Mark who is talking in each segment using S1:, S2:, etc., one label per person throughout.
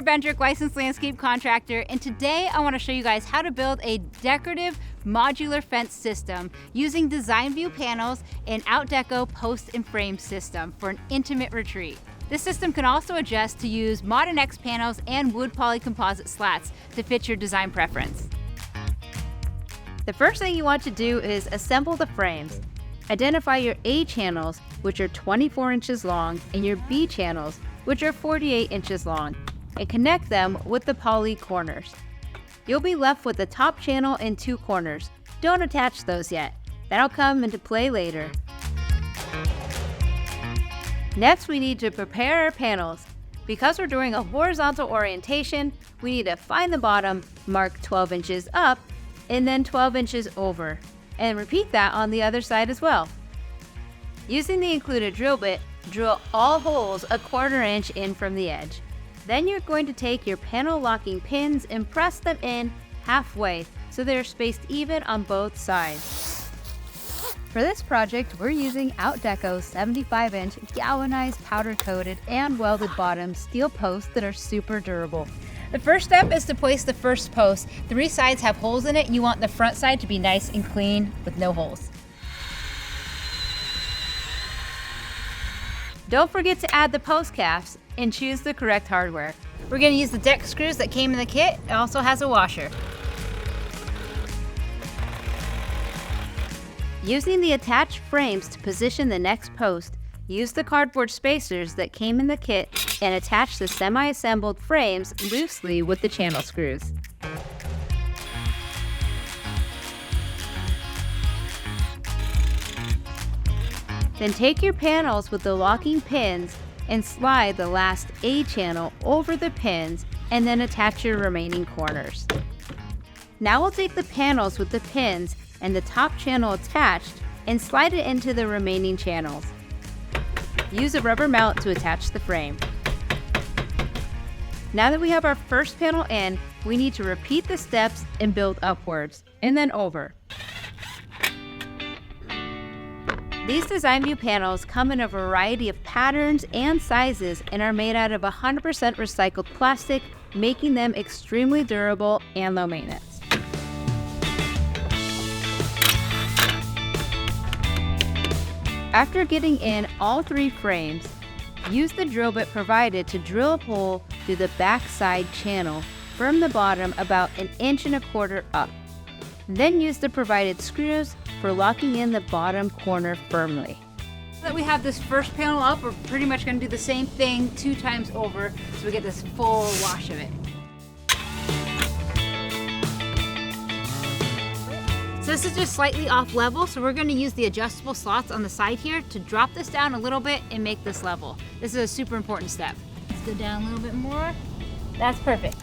S1: Bendrick, licensed landscape contractor, and today I want to show you guys how to build a decorative modular fence system using DESIGN-VU panels and Outdeco post and frame system for an intimate retreat. This system can also adjust to use MODINEX panels and wood poly composite slats to fit your design preference. The first thing you want to do is assemble the frames. Identify your A channels, which are 24 inches long, and your B channels, which are 48 inches long, and connect them with the poly corners. You'll be left with the top channel and 2 corners. Don't attach those yet. That'll come into play later. Next, we need to prepare our panels. Because we're doing a horizontal orientation, we need to find the bottom, mark 12 inches up, and then 12 inches over, and repeat that on the other side as well. Using the included drill bit, drill all holes a 1/4 inch in from the edge. Then you're going to take your panel locking pins and press them in halfway so they're spaced even on both sides. For this project, we're using Outdeco 75-inch galvanized powder-coated and welded bottom steel posts that are super durable. The first step is to place the first post. 3 sides have holes in it. You want the front side to be nice and clean with no holes. Don't forget to add the post caps and choose the correct hardware. We're going to use the deck screws that came in the kit. It also has a washer. Using the attached frames to position the next post, use the cardboard spacers that came in the kit and attach the semi-assembled frames loosely with the channel screws. Then take your panels with the locking pins and slide the last A channel over the pins and then attach your remaining corners. Now we'll take the panels with the pins and the top channel attached and slide it into the remaining channels. Use a rubber mount to attach the frame. Now that we have our first panel in, we need to repeat the steps and build upwards and then over. These DESIGN-VU panels come in a variety of patterns and sizes and are made out of 100% recycled plastic, making them extremely durable and low maintenance. After getting in all 3 frames, use the drill bit provided to drill a hole through the back side channel from the bottom about 1.25 inches up. Then use the provided screws for locking in the bottom corner firmly. Now that we have this first panel up, we're pretty much going to do the same thing 2 times over so we get this full wash of it. So this is just slightly off level, so we're going to use the adjustable slots on the side here to drop this down a little bit and make this level. This is a super important step. Let's go down a little bit more. That's perfect.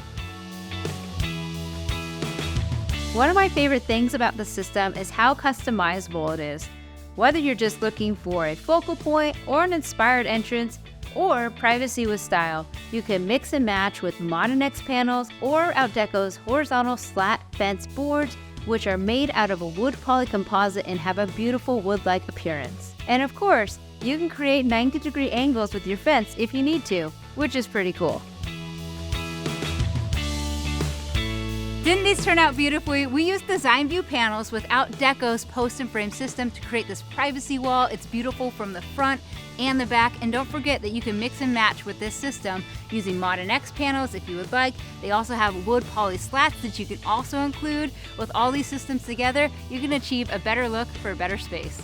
S1: One of my favorite things about the system is how customizable it is. Whether you're just looking for a focal point or an inspired entrance or privacy with style, you can mix and match with MODINEX panels or Outdeco's horizontal slat fence boards, which are made out of a wood poly composite and have a beautiful wood-like appearance. And of course, you can create 90-degree angles with your fence if you need to, which is pretty cool. Didn't these turn out beautifully? We used DESIGN-VU panels with Outdeco's post and frame system to create this privacy wall. It's beautiful from the front and the back. And don't forget that you can mix and match with this system using MODINEX panels if you would like. They also have wood poly slats that you can also include. With all these systems together, you can achieve a better look for a better space.